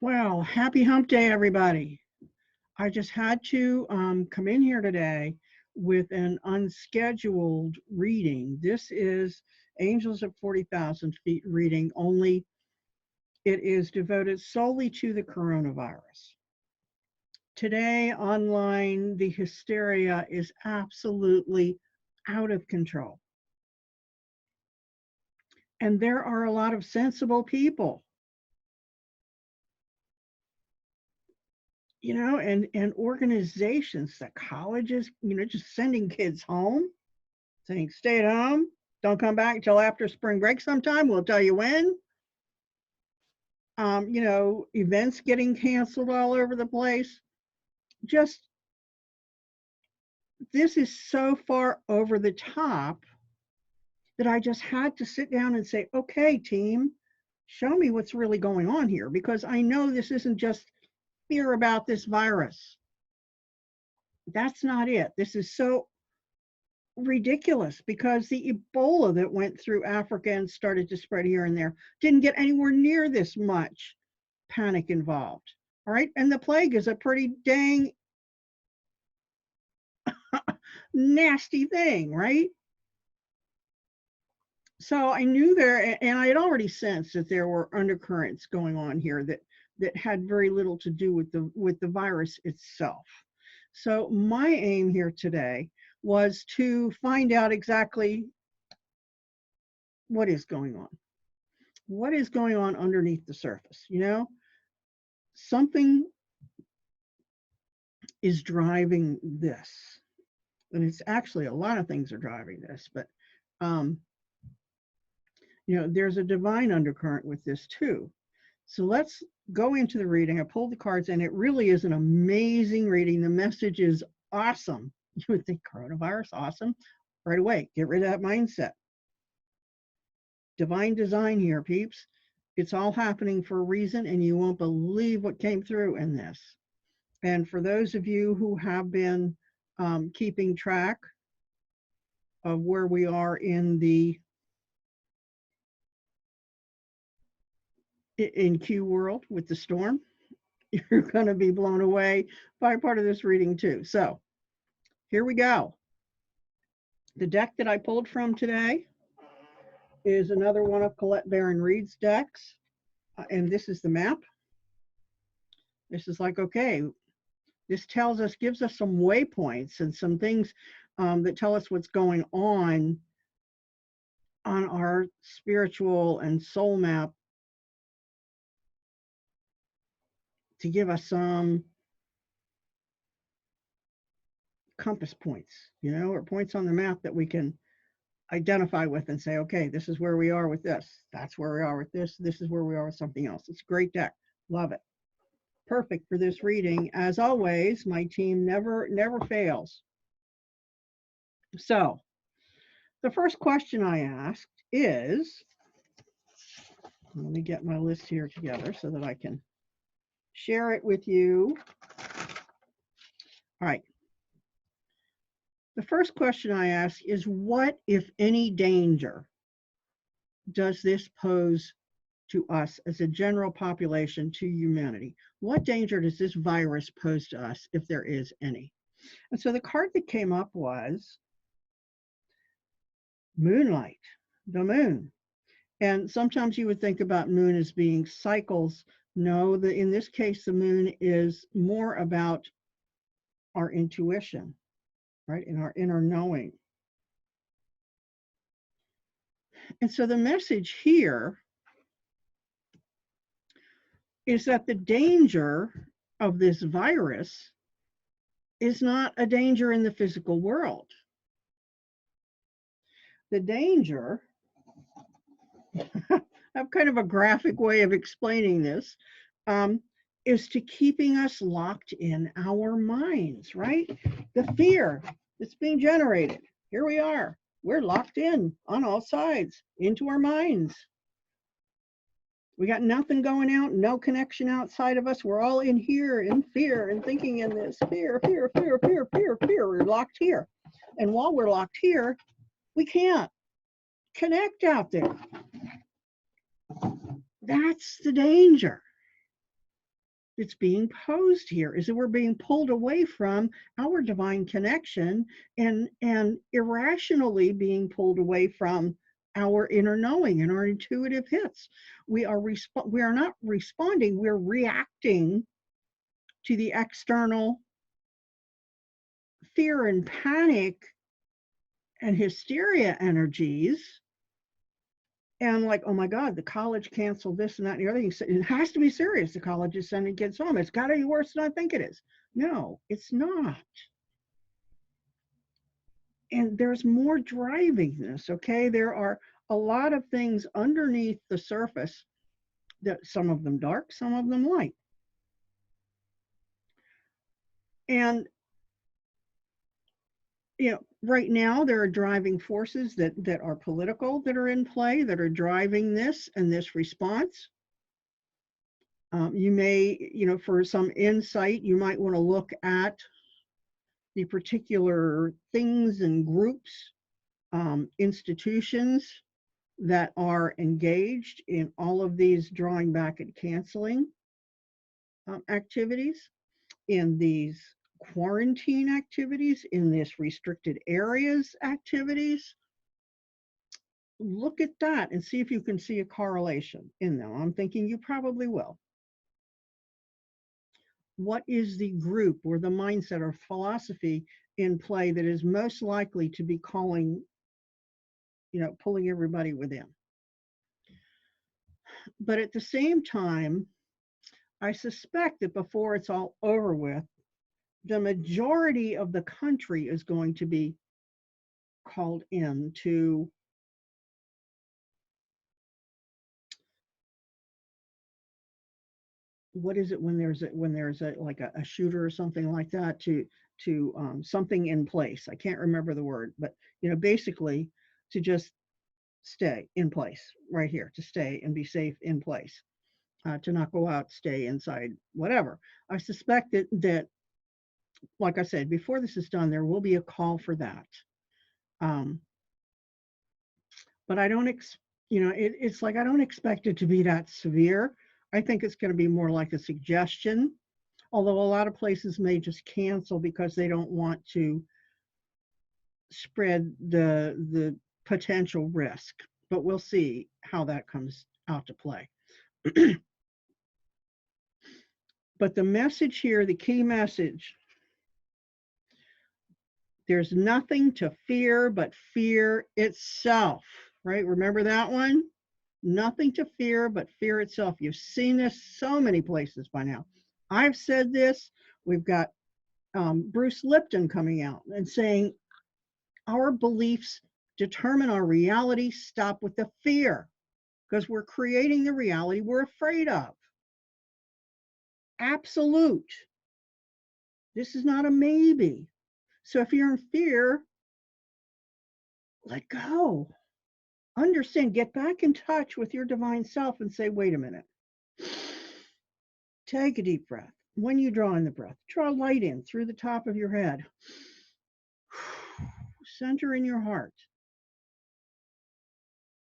Well, happy hump day, everybody. I just had to come in here today with an unscheduled reading. This is Angels at 40,000 feet reading, only it is devoted solely to the coronavirus. Today, online, the hysteria is absolutely out of control. And there are a lot of sensible people, and organizations, the colleges, just sending kids home, saying, stay at home, don't come back until after spring break sometime, we'll tell you when. Events getting canceled all over the place. Just, this is so far over the top that I just had to sit down and say, okay, team, show me what's really going on here, because I know this isn't just fear about this virus. That's not it. This is so ridiculous, because the Ebola that went through Africa and started to spread here and there didn't get anywhere near this much panic involved. All right. And the plague is a pretty dang nasty thing, right? So I knew there, and I had already sensed that there were undercurrents going on here that had very little to do with the virus itself. So my aim here today was to find out exactly what is going on. What is going on underneath the surface? Something is driving this. And it's actually a lot of things are driving this, but there's a divine undercurrent with this too. So let's go into the reading. I pulled the cards, and it really is an amazing reading. The message is awesome. You would think coronavirus, awesome. Right away, get rid of that mindset. Divine design here, peeps. It's all happening for a reason, and you won't believe what came through in this. And for those of you who have been keeping track of where we are in Q world with the storm, you're going to be blown away by part of this reading too. So here we go. The deck that I pulled from today is another one of Colette Baron Reed's decks. And this is the map. This is like, okay, this tells us, gives us some waypoints and some things that tell us what's going on our spiritual and soul map, to give us some compass points, or points on the map that we can identify with and say, okay, this is where we are with this. That's where we are with this. This is where we are with something else. It's a great deck. Love it. Perfect for this reading. As always, my team never fails. So the first question I asked is, let me get my list here together so that I can share it with you. All right. The first question I ask is, what, if any, danger does this pose to us as a general population, to humanity? What danger does this virus pose to us, if there is any? And so the card that came up was moonlight, the moon. And sometimes you would think about moon as being cycles. No, in this case, the moon is more about our intuition, right? In our inner knowing. And so the message here is that the danger of this virus is not a danger in the physical world. The danger, I have kind of a graphic way of explaining this, is to keeping us locked in our minds, right? The fear that's being generated. Here we are. We're locked in on all sides into our minds. We got nothing going out, no connection outside of us. We're all in here in fear and thinking in this fear. We're locked here. And while we're locked here, we can't connect out there. That's the danger. that's being posed here is that we're being pulled away from our divine connection and irrationally being pulled away from our inner knowing and our intuitive hits. We are not responding, we're reacting to the external fear and panic and hysteria energies. And like, oh my God, the college canceled this and that and the other thing. It has to be serious. The college is sending kids home. It's got to be worse than I think it is. No, it's not. And there's more driving this, okay? There are a lot of things underneath the surface, that some of them dark, some of them light. And right now there are driving forces that are political, that are in play, that are driving this and this response. You may, for some insight, you might want to look at the particular things and groups, institutions that are engaged in all of these drawing back and canceling activities, in these quarantine activities, in this restricted areas activities. Look at that and see if you can see a correlation in them. I'm thinking you probably will. What is the group or the mindset or philosophy in play that is most likely to be calling, pulling everybody within? But at the same time, I suspect that before it's all over with, the majority of the country is going to be called in to what is it when there's a like a shooter or something like that, to something in place. I can't remember the word, but basically to just stay in place right here, to stay and be safe in place, to not go out, stay inside, whatever. I suspect that like I said, before this is done, there will be a call for that. But I don't it's like I don't expect it to be that severe. I think it's going to be more like a suggestion, although a lot of places may just cancel because they don't want to spread the potential risk. But we'll see how that comes out to play. But the message here, the key message, there's nothing to fear but fear itself, right? Remember that one? Nothing to fear but fear itself. You've seen this so many places by now. I've said this. We've got Bruce Lipton coming out and saying, our beliefs determine our reality. Stop with the fear, because we're creating the reality we're afraid of. Absolute. This is not a maybe. So if you're in fear, let go. Understand, get back in touch with your divine self and say, wait a minute. Take a deep breath. When you draw in the breath, draw light in through the top of your head. Center in your heart.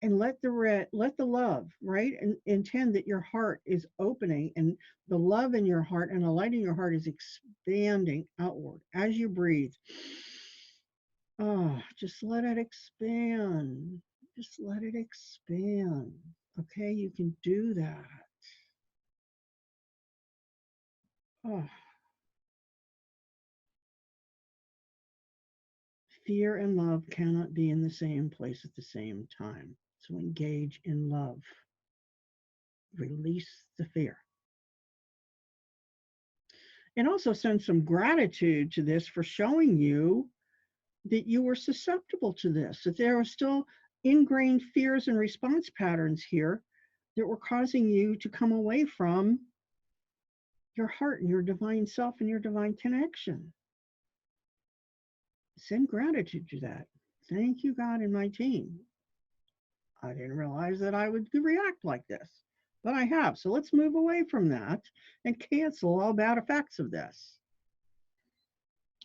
And let the love, right? And intend that your heart is opening, and the love in your heart and the light in your heart is expanding outward as you breathe. Oh, just let it expand. Just let it expand. Okay, you can do that. Oh. Fear and love cannot be in the same place at the same time. So engage in love. Release the fear. And also send some gratitude to this for showing you that you were susceptible to this, that there are still ingrained fears and response patterns here that were causing you to come away from your heart and your divine self and your divine connection. Send gratitude to that. Thank you, God, and my team. I didn't realize that I would react like this, but I have. So let's move away from that and cancel all bad effects of this.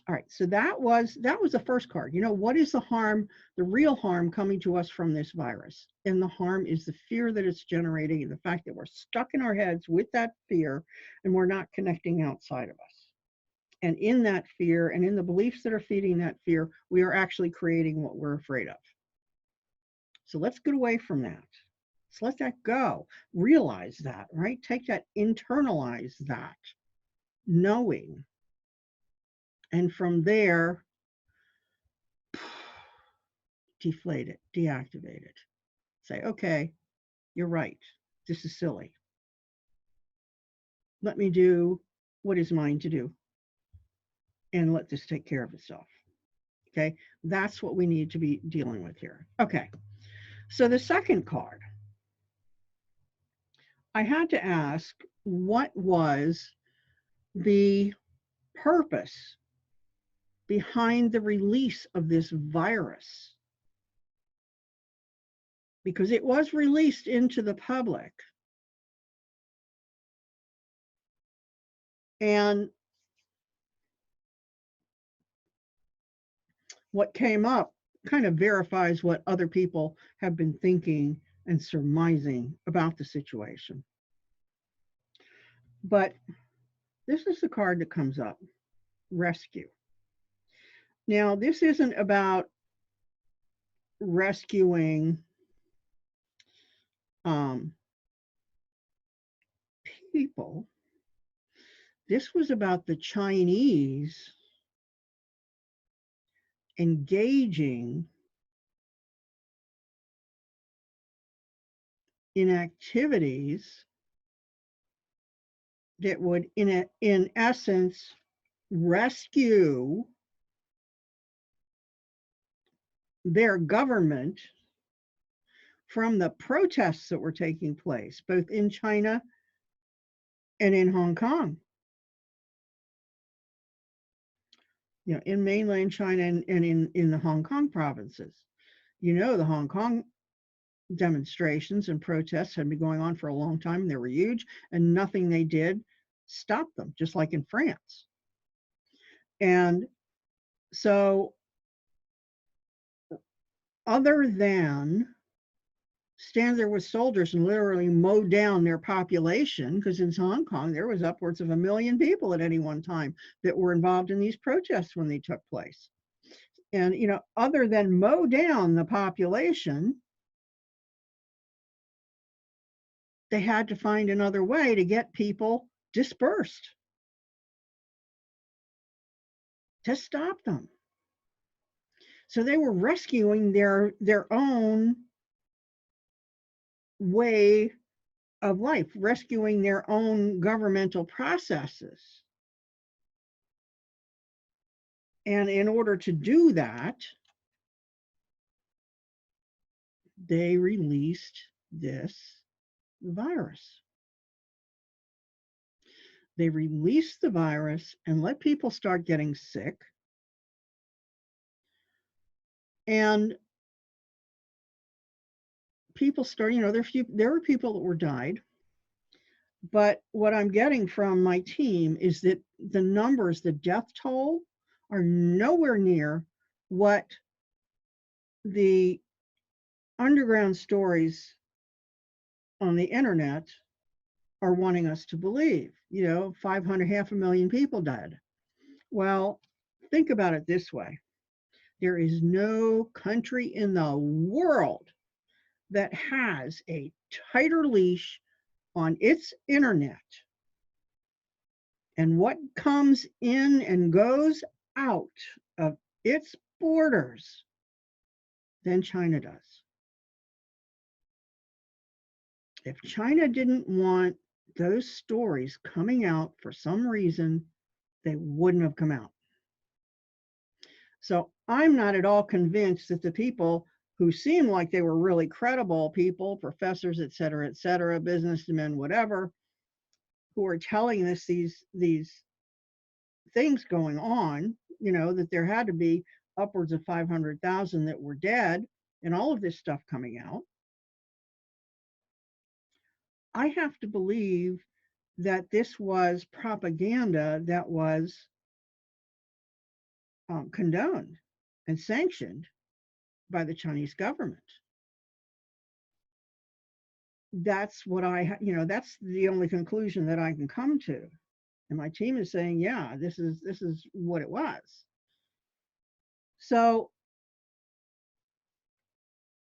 All right, so that was the first card. You know, what is the harm, the real harm coming to us from this virus? And the harm is the fear that it's generating and the fact that we're stuck in our heads with that fear and we're not connecting outside of us. And in that fear and in the beliefs that are feeding that fear, we are actually creating what we're afraid of. So let's get away from that. Let's let that go. Realize that, right? Take that, internalize that, knowing. And from there, deflate it, deactivate it. Say, okay, you're right. This is silly. Let me do what is mine to do and let this take care of itself. Okay, that's what we need to be dealing with here. Okay, so the second card, I had to ask, what was the purpose behind the release of this virus? Because it was released into the public. And what came up kind of verifies what other people have been thinking and surmising about the situation. But this is the card that comes up, rescue. Now, this isn't about rescuing people. This was about the Chinese engaging in activities that would, in essence, rescue their government from the protests that were taking place, both in China and in Hong Kong. You know, in mainland China and in the Hong Kong provinces. You know, the Hong Kong demonstrations and protests had been going on for a long time, and they were huge, and nothing they did stopped them, just like in France. And so, other than stand there with soldiers and literally mow down their population, because in Hong Kong there was upwards of 1 million people at any one time that were involved in these protests when they took place. And, you know, other than mow down the population, they had to find another way to get people dispersed, to stop them. So they were rescuing their own way of life, rescuing their own governmental processes. And in order to do that, they released this virus. They released the virus and let people start getting sick. And people start, you know, there were people that were died. But what I'm getting from my team is that the numbers, the death toll, are nowhere near what the underground stories on the internet are wanting us to believe. You know, 500, 500,000 people died. Well, think about it this way. There is no country in the world that has a tighter leash on its internet and what comes in and goes out of its borders than China does. If China didn't want those stories coming out for some reason, they wouldn't have come out. So I'm not at all convinced that the people who seem like they were really credible people, professors, et cetera, businessmen, whatever, who are telling us these things going on, you know, that there had to be upwards of 500,000 that were dead and all of this stuff coming out. I have to believe that this was propaganda that was condoned and sanctioned by the Chinese government. That's what that's the only conclusion that I can come to. And my team is saying, yeah, this is what it was. So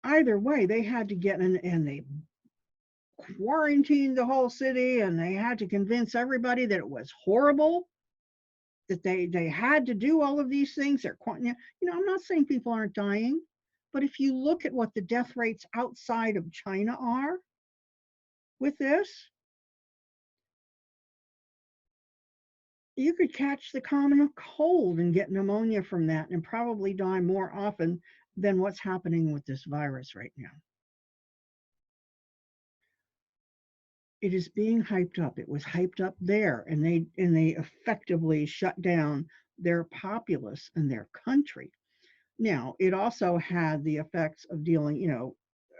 either way, they had to get in, and they quarantined the whole city, and they had to convince everybody that it was horrible, that they had to do all of these things. I'm not saying people aren't dying, but if you look at what the death rates outside of China are with this, you could catch the common cold and get pneumonia from that and probably die more often than what's happening with this virus right now. It is being hyped up. It was hyped up there, and they effectively shut down their populace and their country. Now, it also had the effects of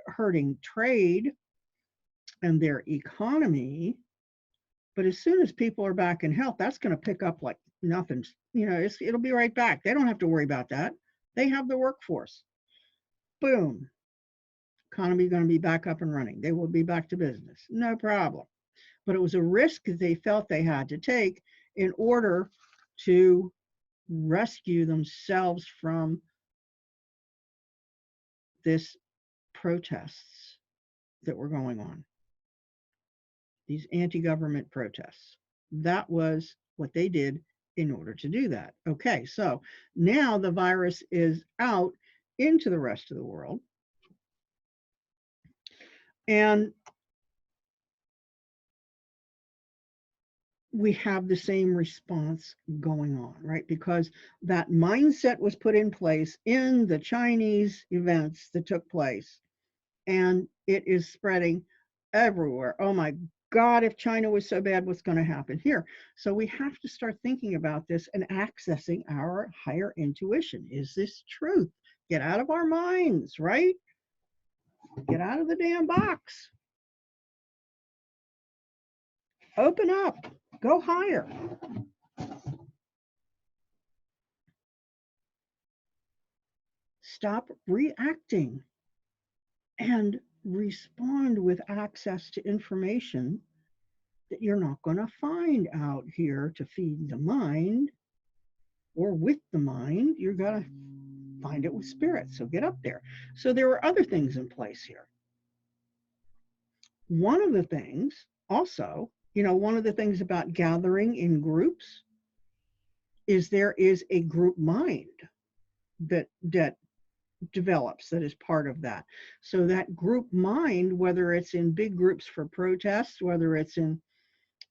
hurting trade and their economy. But as soon as people are back in health, that's going to pick up like nothing. It'll be right back. They don't have to worry about that. They have the workforce. Boom. Economy going to be back up and running. They will be back to business. No problem. But it was a risk that they felt they had to take in order to rescue themselves from this protests that were going on, these anti-government protests. That was what they did in order to do that. Okay, so now the virus is out into the rest of the world. And we have the same response going on, right? Because that mindset was put in place in the Chinese events that took place, and it is spreading everywhere. Oh my God, if China was so bad, what's going to happen here? So we have to start thinking about this and accessing our higher intuition. Is this truth? Get out of our minds, right? Get out of the damn box. Open up. Go higher. Stop reacting and respond with access to information that you're not going to find out here to feed the mind or with the mind. You're going to find it with spirit. So get up there. So there are other things in place here. One of the things also, one of the things about gathering in groups is there is a group mind that develops that is part of that. So that group mind, whether it's in big groups for protests, whether it's in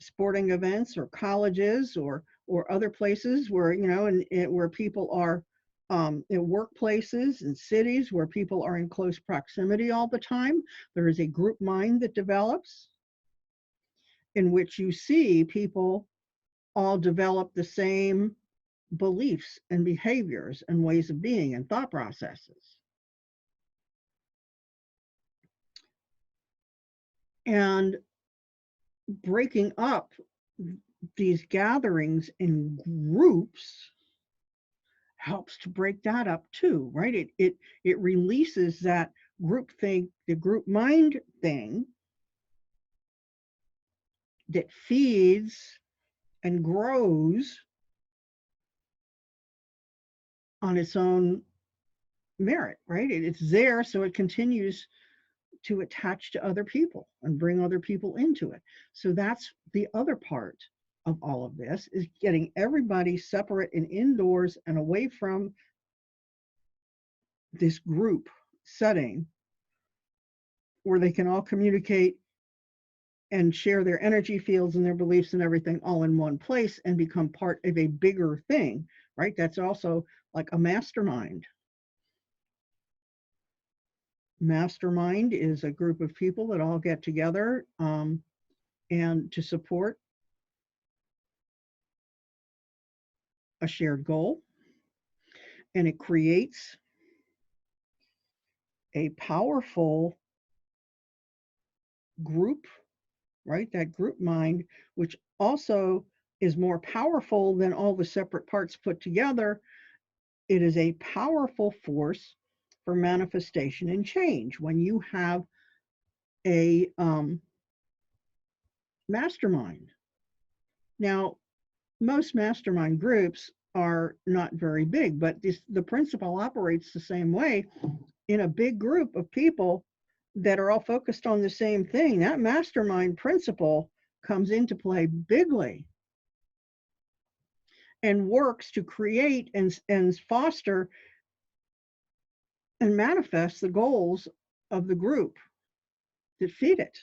sporting events or colleges or other places where where people are in workplaces and cities where people are in close proximity all the time, there is a group mind that develops in which you see people all develop the same beliefs and behaviors and ways of being and thought processes. And breaking up these gatherings in groups helps to break that up too, right? It releases that group thing, the group mind thing that feeds and grows on its own merit, right? It's there, so it continues to attach to other people and bring other people into it. So that's the other part of all of this, is getting everybody separate and indoors and away from this group setting where they can all communicate and share their energy fields and their beliefs and everything all in one place and become part of a bigger thing, right? That's also like a mastermind. Mastermind is a group of people that all get together and to support a shared goal. And it creates a powerful group, right? That group mind, which also is more powerful than all the separate parts put together, it is a powerful force for manifestation and change. When you have a mastermind. Now, most mastermind groups are not very big, but the principle operates the same way. In a big group of people that are all focused on the same thing, that mastermind principle comes into play bigly and works to create and foster and manifest the goals of the group that feed it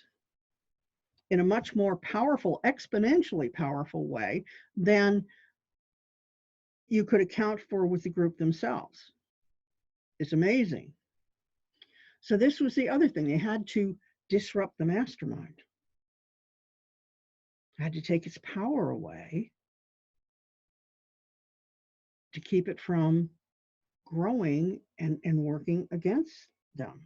in a much more powerful, exponentially powerful way than you could account for with the group themselves. It's amazing. So this was the other thing. They had to disrupt the mastermind. Had to take its power away to keep it from growing and working against them.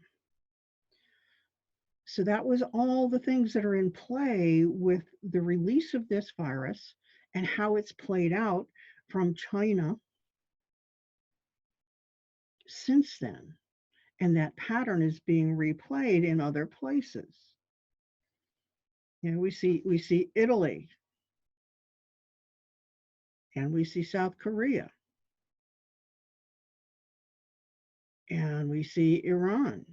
So that was all the things that are in play with the release of this virus and how it's played out from China since then. And that pattern is being replayed in other places. You know, we see Italy, and we see South Korea, and we see Iran.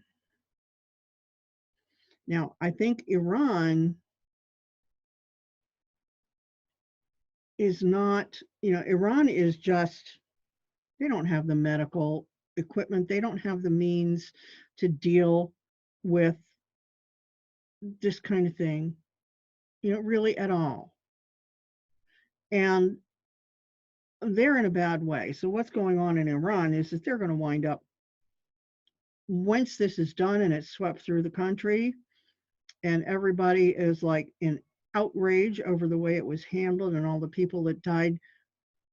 Now, I think Iran is not, Iran is just, they don't have the medical equipment. They don't have the means to deal with this kind of thing, really at all. And they're in a bad way. So what's going on in Iran is that they're going to wind up, once this is done and it's swept through the country and everybody is like in outrage over the way it was handled and all the people that died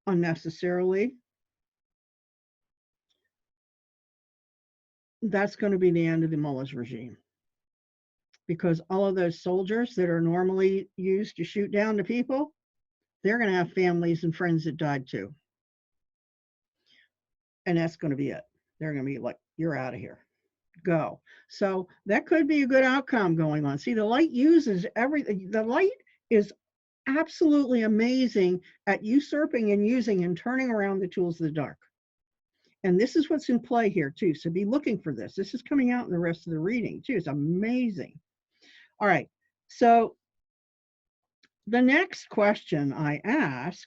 unnecessarily, that's going to be the end of the mullah's regime. Because all of those soldiers that are normally used to shoot down the people, they're going to have families and friends that died too. And that's going to be it. They're going to be like, you're out of here. Go. So that could be a good outcome going on. See, the light uses everything. The light is absolutely amazing at usurping and using and turning around the tools of the dark. And this is what's in play here too. So be looking for this. This is coming out in the rest of the reading too. It's amazing. All right. So the next question I asked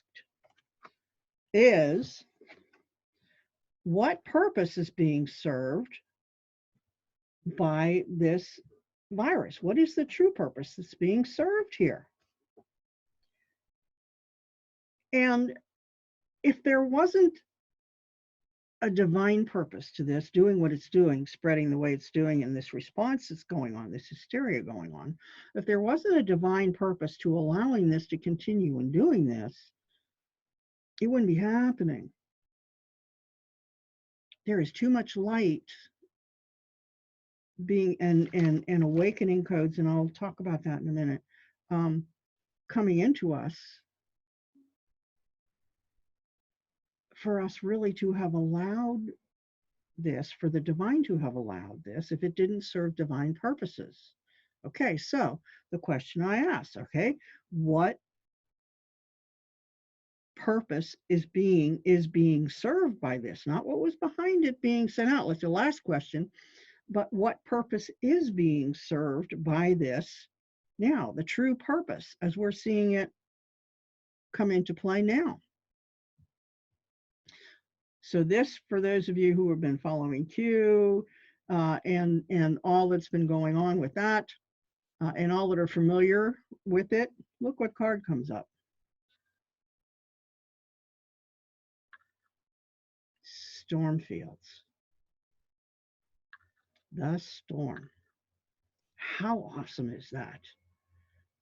is, what purpose is being served by this virus? What is the true purpose that's being served here? And if there wasn't a divine purpose to this, doing what it's doing, spreading the way it's doing, and this response that's going on, this hysteria going on, if there wasn't a divine purpose to allowing this to continue and doing this, it wouldn't be happening. There is too much light being and awakening codes, and I'll talk about that in a minute, coming into us for us really to have allowed this, for the divine to have allowed this, if it didn't serve divine purposes. Okay, so the question I asked, okay, what purpose is being served by this? Not what was behind it being sent out. That's the last question. But what purpose is being served by this now? The true purpose as we're seeing it come into play now. So this, for those of you who have been following Q and all that's been going on with that, and all that are familiar with it, look what card comes up. Storm fields. The storm. How awesome is that?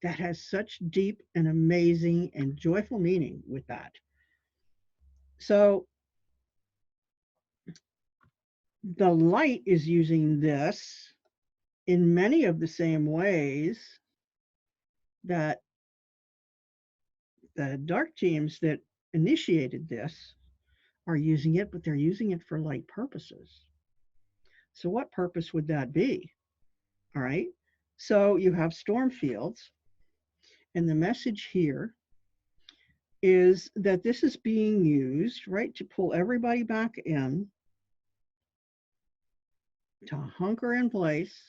That has such deep and amazing and joyful meaning with that. So the light is using this in many of the same ways that the dark teams that initiated this are using it, but they're using it for light purposes. So what purpose would that be? All right. So you have storm fields, and the message here is that this is being used, right, to pull everybody back in, to hunker in place.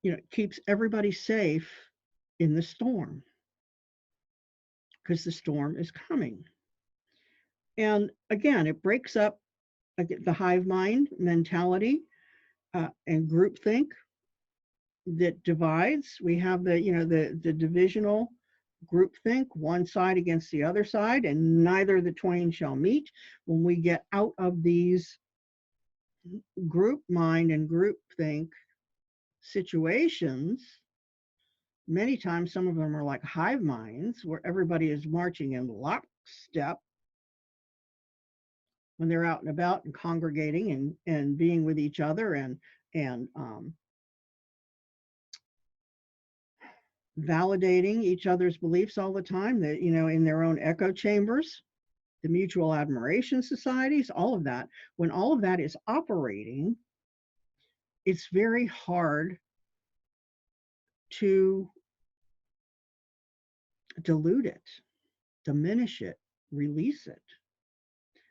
It keeps everybody safe in the storm because the storm is coming. And again, it breaks up the hive mind mentality and groupthink that divides. We have the divisional groupthink, one side against the other side, and neither the twain shall meet. When we get out of these group mind and groupthink situations, many times some of them are like hive minds where everybody is marching in lockstep when they're out and about and congregating and being with each other and validating each other's beliefs all the time, that in their own echo chambers, the mutual admiration societies, all of that. When all of that is operating, it's very hard to dilute it, diminish it, release it,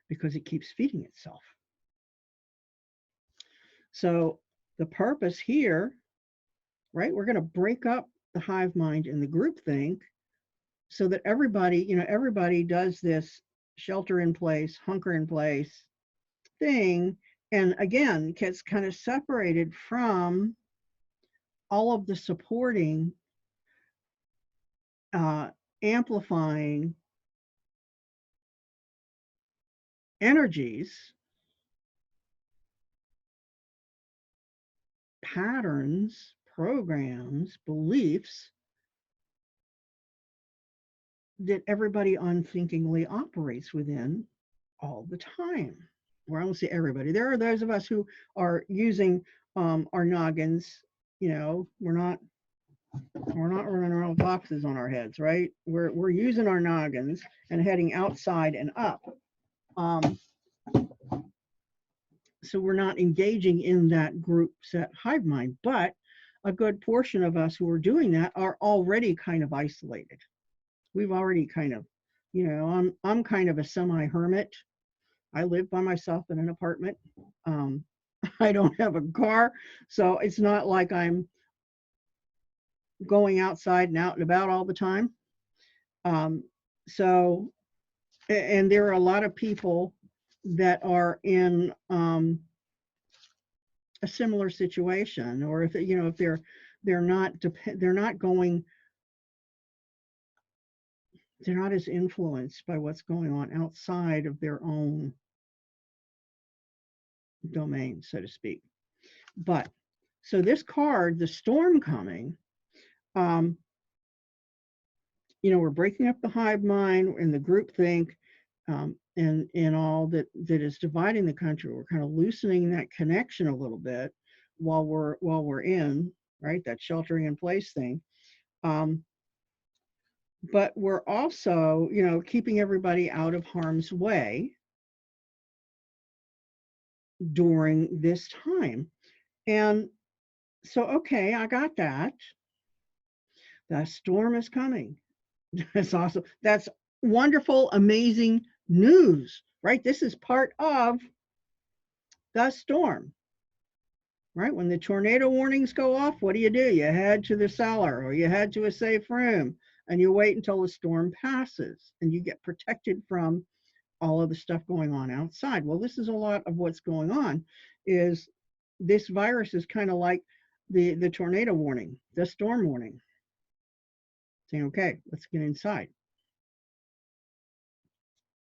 because it keeps feeding itself. So the purpose here, right, we're going to break up the hive mind and the groupthink so that everybody does this shelter in place, hunker in place thing, and again gets kind of separated from all of the supporting, amplifying energies, patterns, programs, beliefs that everybody unthinkingly operates within all the time. Well, I won't say everybody. There are those of us who are using our noggins. We're not running around with boxes on our heads, right? We're using our noggins and heading outside and up. So we're not engaging in that group set hive mind, but a good portion of us who are doing that are already kind of isolated. We've already kind of, I'm kind of a semi-hermit. I live by myself in an apartment. I don't have a car, so it's not like I'm going outside and out and about all the time. So, and there are a lot of people that are in a similar situation, or if they're not as influenced by what's going on outside of their own domain, so to speak. But so this card, the storm coming, we're breaking up the hive mind and the groupthink, and all that is dividing the country. We're kind of loosening that connection a little bit while we're in, right, that sheltering in place thing. But we're also, keeping everybody out of harm's way during this time. And so, okay, I got that. The storm is coming. That's awesome. That's wonderful, amazing news, right? This is part of the storm, right? When the tornado warnings go off, what do? You head to the cellar or you head to a safe room and you wait until the storm passes and you get protected from all of the stuff going on outside. Well, this is a lot of what's going on. Is this virus is kind of like the tornado warning, the storm warning, saying, okay, let's get inside.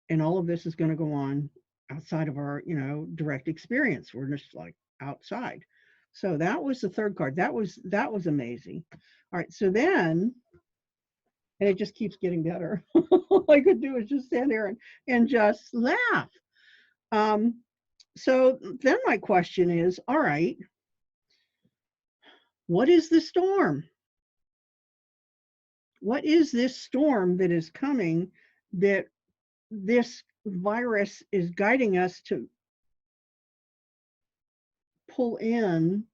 And all of this is going to go on outside of our, direct experience. We're just like outside. So that was the third card. That was amazing. All right. So then, and it just keeps getting better. All I could do is just stand there and just laugh. So then my question is, all right, what is the storm? What is this storm that is coming that this virus is guiding us to pull in,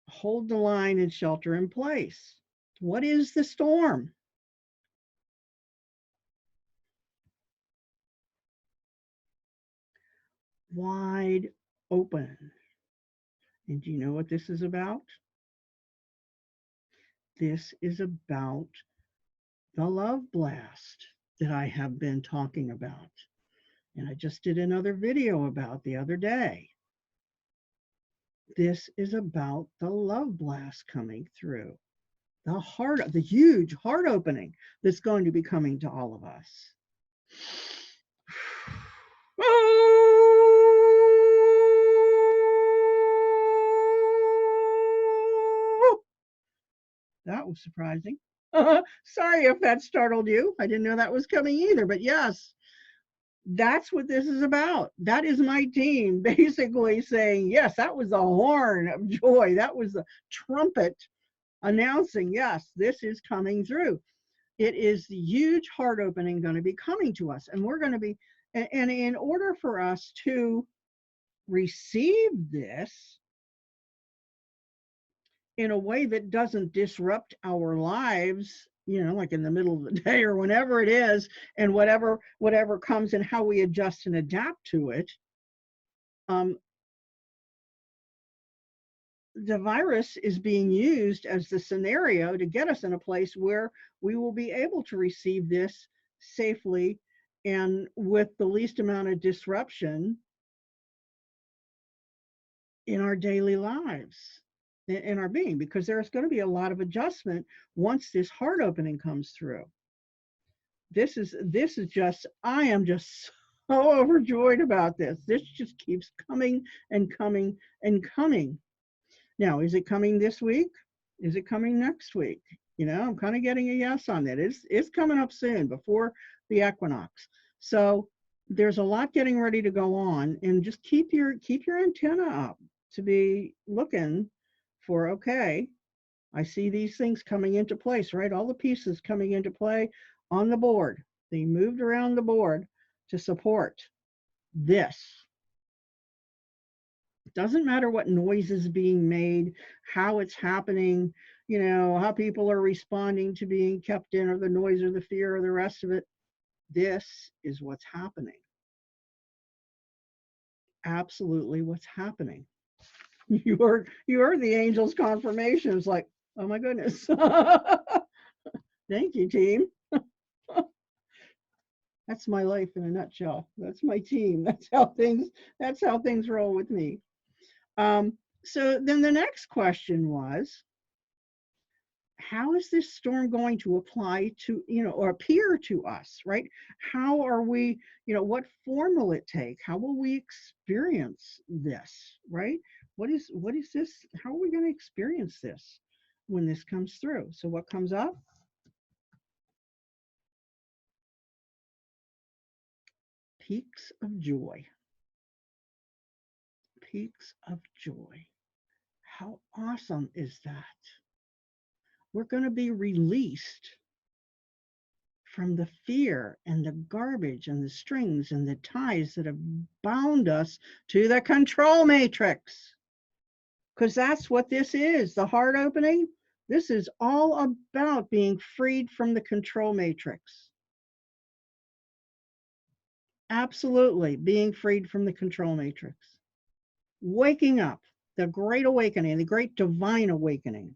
hold the line, and shelter in place. What is the storm? Wide open. And do you know what this is about? This is about the love blast that I have been talking about. And I just did another video about the other day. This is about the love blast coming through. The huge heart opening that's going to be coming to all of us. That was surprising. Sorry if that startled you. I didn't know that was coming either, but yes, that's what this is about. That is my team basically saying, yes, that was the horn of joy. That was the trumpet announcing, yes, this is coming through. It is the huge heart opening going to be coming to us. And we're going to be, and in order for us to receive this in a way that doesn't disrupt our lives, you know, like in the middle of the day or whenever it is, and whatever comes and how we adjust and adapt to it, the virus is being used as the scenario to get us in a place where we will be able to receive this safely and with the least amount of disruption in our daily lives, in our being, because there's going to be a lot of adjustment once this heart opening comes through. This is just, I am just so overjoyed about this. This just keeps coming and coming and coming. Now, is it coming this week? Is it coming next week? You know, I'm kind of getting a yes on that. It's coming up soon, before the equinox. So there's a lot getting ready to go on, and just keep your antenna up to be looking for, okay, I see these things coming into place, right? All the pieces coming into play on the board. They moved around the board to support this. It doesn't matter what noise is being made, how it's happening, you know, how people are responding to being kept in, or the noise or the fear or the rest of it. This is what's happening. Absolutely what's happening. You heard the angel's confirmation. It's like, oh my goodness. Thank you, team. That's my life in a nutshell. That's my team. That's how things roll with me. So then the next question was, how is this storm going to apply to, you know, or appear to us, right? How are we, you know, what form will it take? How will we experience this, right? What is this? How are we going to experience this when this comes through? So what comes up? Peaks of joy. Peaks of joy. How awesome is that? We're going to be released from the fear and the garbage and the strings and the ties that have bound us to the control matrix. Because that's what this is, the heart opening. This is all about being freed from the control matrix. Absolutely, being freed from the control matrix. Waking up, the great awakening, the great divine awakening.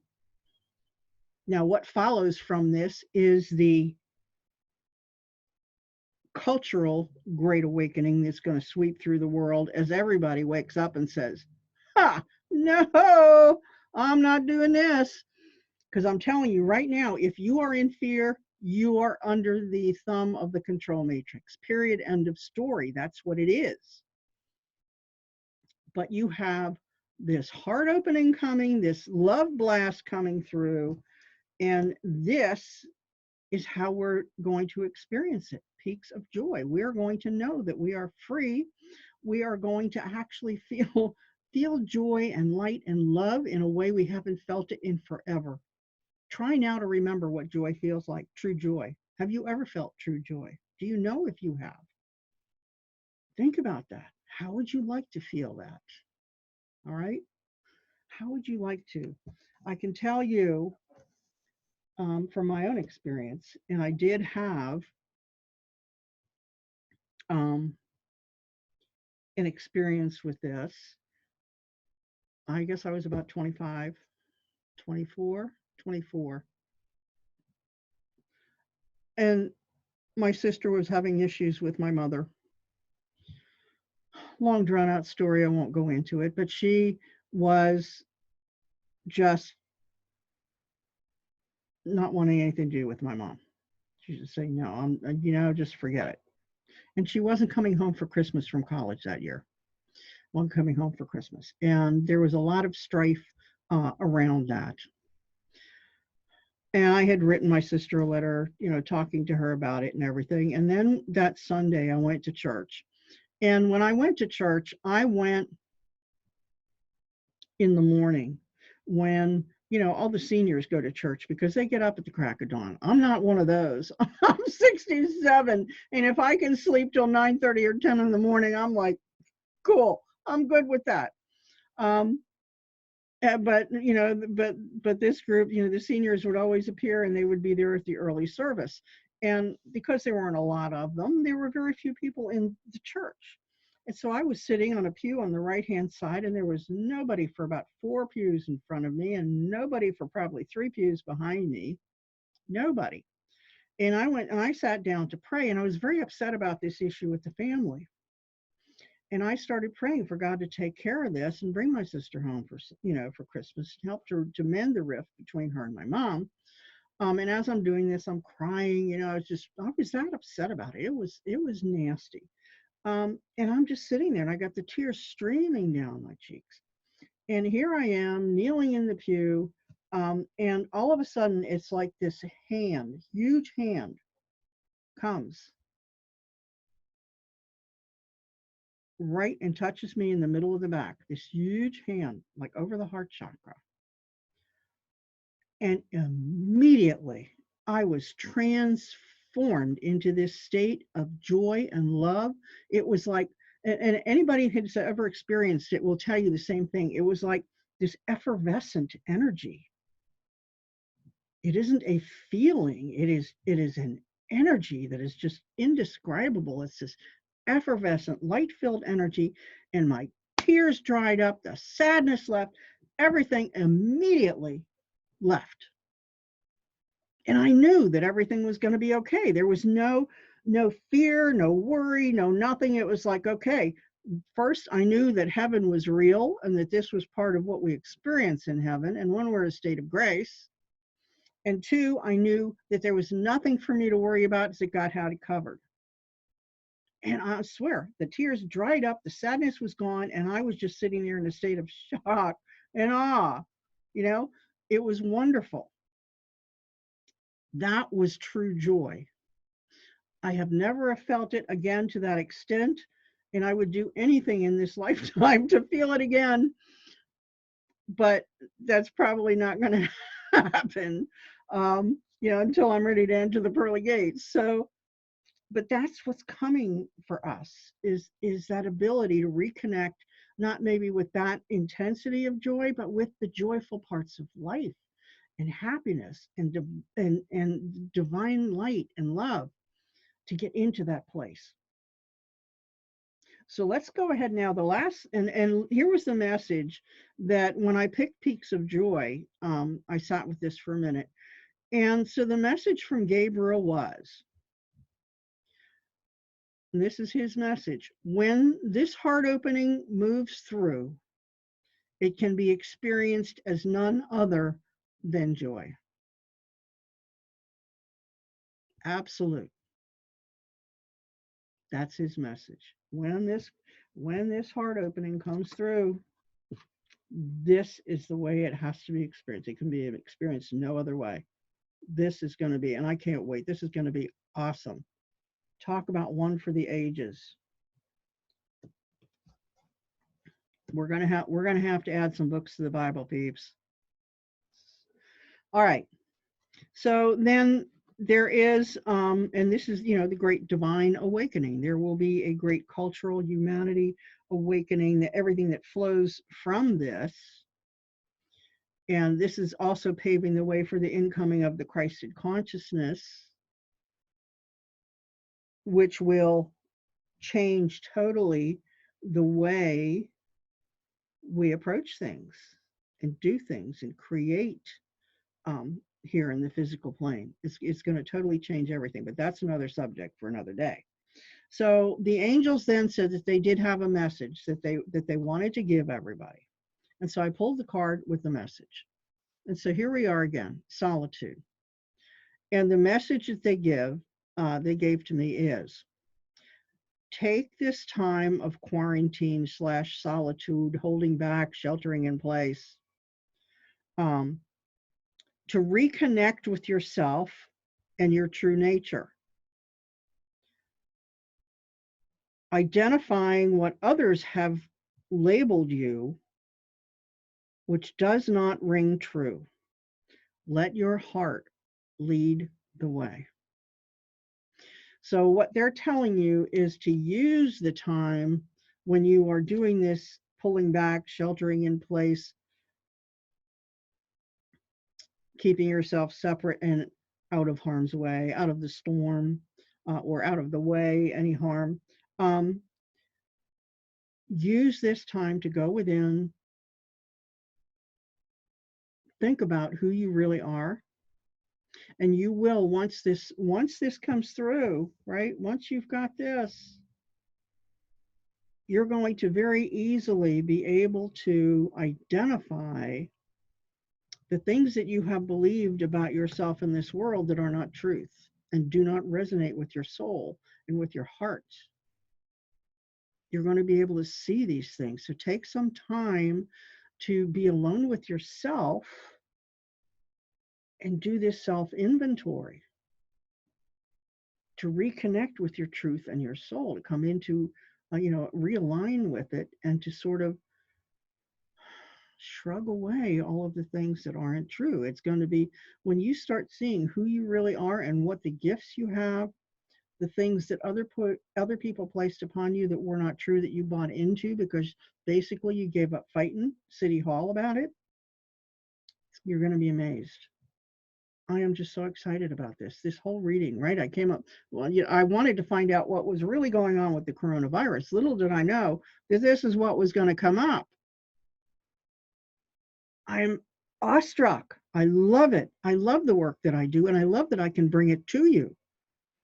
Now, what follows from this is the cultural great awakening that's going to sweep through the world as everybody wakes up and says, ha, no, I'm not doing this. Because I'm telling you right now, if you are in fear, you are under the thumb of the control matrix. Period. End of story. That's what it is. But you have this heart opening coming, this love blast coming through, and this is how we're going to experience it. Peaks of joy. We are going to know that we are free. We are going to actually feel joy and light and love in a way we haven't felt it in forever. Try now to remember what joy feels like, true joy. Have you ever felt true joy? Do you know if you have? Think about that. How would you like to feel that? All right. How would you like to? I can tell you from my own experience, and I did have um, an experience with this. I guess I was about 25, 24, 24. And my sister was having issues with my mother. Long drawn out story. I won't go into it, but she was just not wanting anything to do with my mom. She just saying, no, just forget it. And she wasn't coming home for Christmas from college that year. Wasn't coming home for Christmas. And there was a lot of strife around that. And I had written my sister a letter, talking to her about it and everything. And then that Sunday I went to church. And when I went to church, I went in the morning when, all the seniors go to church because they get up at the crack of dawn. I'm not one of those. I'm 67. And if I can sleep till 9:30 or 10 in the morning, I'm like, cool, I'm good with that. But this group, the seniors would always appear and they would be there at the early service. And because there weren't a lot of them, there were very few people in the church. And so I was sitting on a pew on the right-hand side, and there was nobody for about 4 pews in front of me and nobody for probably 3 pews behind me. Nobody. And I went and I sat down to pray, and I was very upset about this issue with the family. And I started praying for God to take care of this and bring my sister home for Christmas, and help her to mend the rift between her and my mom. And as I'm doing this, I'm crying. I was that upset about it. It was nasty. And I'm just sitting there, and I got the tears streaming down my cheeks. And here I am kneeling in the pew. And all of a sudden, it's like this hand, huge hand, comes right and touches me in the middle of the back, this huge hand, like over the heart chakra. And immediately I was transformed into this state of joy and love. It was like, and anybody who's ever experienced it will tell you the same thing. It was like this effervescent energy. It isn't a feeling, it is an energy that is just indescribable. It's this effervescent, light-filled energy, and my tears dried up, the sadness left, everything immediately left. And I knew that everything was going to be okay. There was no fear, no worry, no nothing. It was like, okay, first I knew that heaven was real and that this was part of what we experience in heaven, and when we're in a state of grace. And 2, I knew that there was nothing for me to worry about, that God had it covered. And I swear, the tears dried up, the sadness was gone, and I was just sitting there in a state of shock and awe. It was wonderful. That was true joy. I have never felt it again to that extent, and I would do anything in this lifetime to feel it again. But that's probably not going to happen, until I'm ready to enter the pearly gates. So, but that's what's coming for us, is that ability to reconnect, not maybe with that intensity of joy, but with the joyful parts of life and happiness and divine light and love, to get into that place. So let's go ahead now. The last, and here was the message that when I picked Peaks of Joy, I sat with this for a minute. And so the message from Gabriel was, and this is his message: when this heart opening moves through, it can be experienced as none other than joy. Absolute. That's his message. When this heart opening comes through, this is the way it has to be experienced. It can be experienced no other way. This is going to be, and I can't wait. This is going to be awesome. Talk about one for the ages. We're going to have to add some books to the Bible, peeps. All right. So then there is, and this is, the great divine awakening. There will be a great cultural humanity awakening, that everything that flows from this. And this is also paving the way for the incoming of the Christed consciousness, which will change totally the way we approach things and do things and create here in the physical plane. It's going to totally change everything, but that's another subject for another day. So the angels then said that they did have a message that they wanted to give everybody. And so I pulled the card with the message. And so here we are again, solitude. And the message that they gave to me is, take this time of quarantine / solitude, holding back, sheltering in place, to reconnect with yourself and your true nature. Identifying what others have labeled you, which does not ring true. Let your heart lead the way. So what they're telling you is to use the time when you are doing this pulling back, sheltering in place, keeping yourself separate and out of harm's way, out of the storm, or out of the way, any harm. Use this time to go within, think about who you really are. And you will, once this comes through, right? Once you've got this, you're going to very easily be able to identify the things that you have believed about yourself in this world that are not truth and do not resonate with your soul and with your heart. You're going to be able to see these things. So take some time to be alone with yourself and do this self-inventory, to reconnect with your truth and your soul, to come into, realign with it, and to sort of shrug away all of the things that aren't true. It's going to be when you start seeing who you really are and what the gifts you have, the things that other people placed upon you that were not true, that you bought into because basically you gave up fighting City Hall about it. You're going to be amazed. I am just so excited about this whole reading, right? I came up, I wanted to find out what was really going on with the coronavirus. Little did I know that this is what was going to come up. I'm awestruck. I love it. I love the work that I do, and I love that I can bring it to you.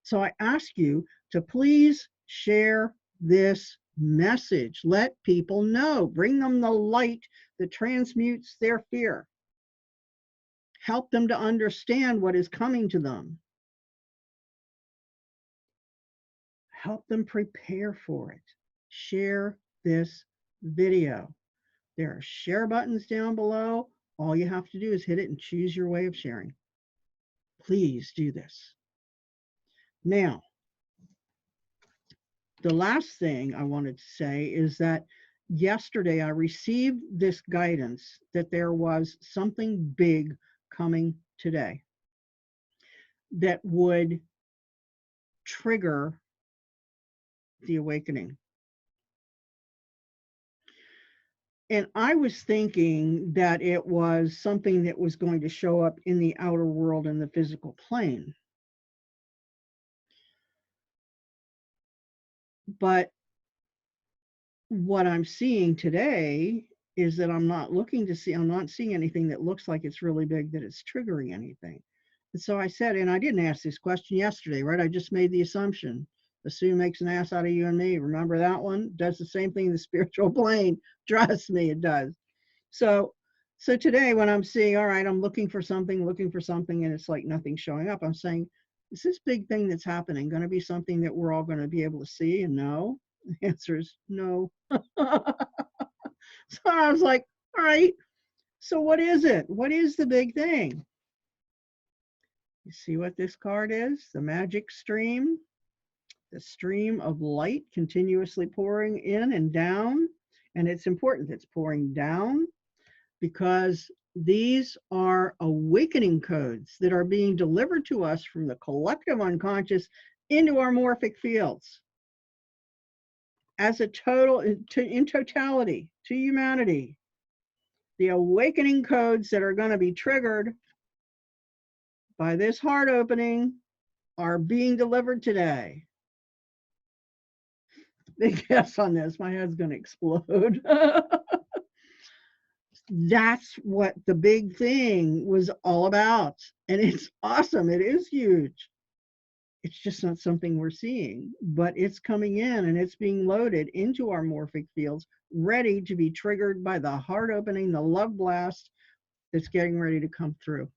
So I ask you to please share this message. Let people know. Bring them the light that transmutes their fear. Help them to understand what is coming to them. Help them prepare for it. Share this video. There are share buttons down below. All you have to do is hit it and choose your way of sharing. Please do this. Now, the last thing I wanted to say is that yesterday I received this guidance that there was something big coming today that would trigger the awakening. And I was thinking that it was something that was going to show up in the outer world in the physical plane. But what I'm seeing today is that I'm not seeing anything that looks like it's really big, that it's triggering anything. And so I said, and I didn't ask this question yesterday, right? I just made the assumption. Assume makes an ass out of you and me. Remember that one? Does the same thing in the spiritual plane. Trust me, it does. So today when I'm seeing, all right, I'm looking for something, and it's like nothing's showing up, I'm saying, is this big thing that's happening going to be something that we're all going to be able to see and know? The answer is no. So I was like, all right, so what is it? What is the big thing? You see what this card is? The magic stream. The stream of light continuously pouring in and down. And it's important it's pouring down, because These are awakening codes that are being delivered to us from the collective unconscious into our morphic fields as a total, in totality, to humanity. The awakening codes that are going to be triggered by this heart opening are being delivered today. Big guess on this. My head's going to explode. That's what the big thing was all about. And it's awesome. It is huge. It's just not something we're seeing, but it's coming in and it's being loaded into our morphic fields, ready to be triggered by the heart opening, the love blast that's getting ready to come through.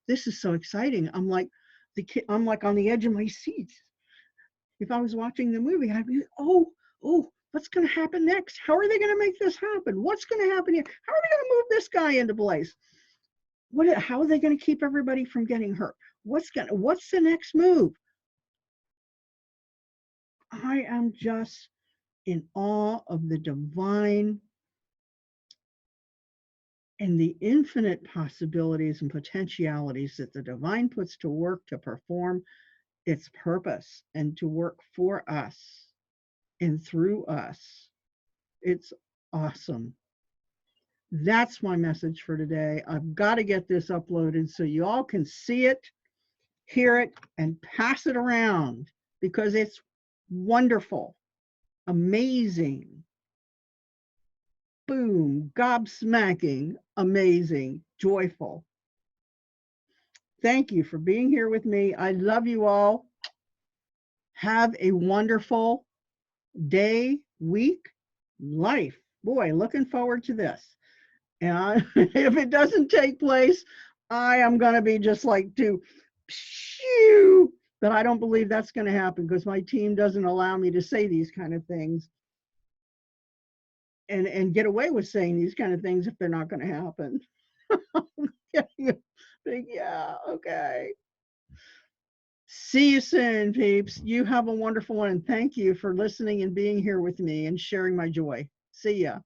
This is so exciting. I'm like on the edge of my seat. If I was watching the movie, I'd be, oh, what's going to happen next? How are they going to make this happen? What's going to happen here? How are they going to move this guy into place? How are they going to keep everybody from getting hurt? What's the next move? I am just in awe of the divine and the infinite possibilities and potentialities that the divine puts to work to perform its purpose and to work for us and through us. It's awesome. That's my message for today. I've got to get this uploaded so you all can see it, hear it, and pass it around because it's wonderful, amazing, boom, gobsmacking, amazing, joyful. Thank you for being here with me. I love you all. Have a wonderful day, week, life. Boy, looking forward to this. And if it doesn't take place, I am going to be just like shoo, but I don't believe that's going to happen because my team doesn't allow me to say these kind of things and get away with saying these kind of things if they're not going to happen. Yeah, okay. See you soon, peeps. You have a wonderful one, and thank you for listening and being here with me and sharing my joy. See ya.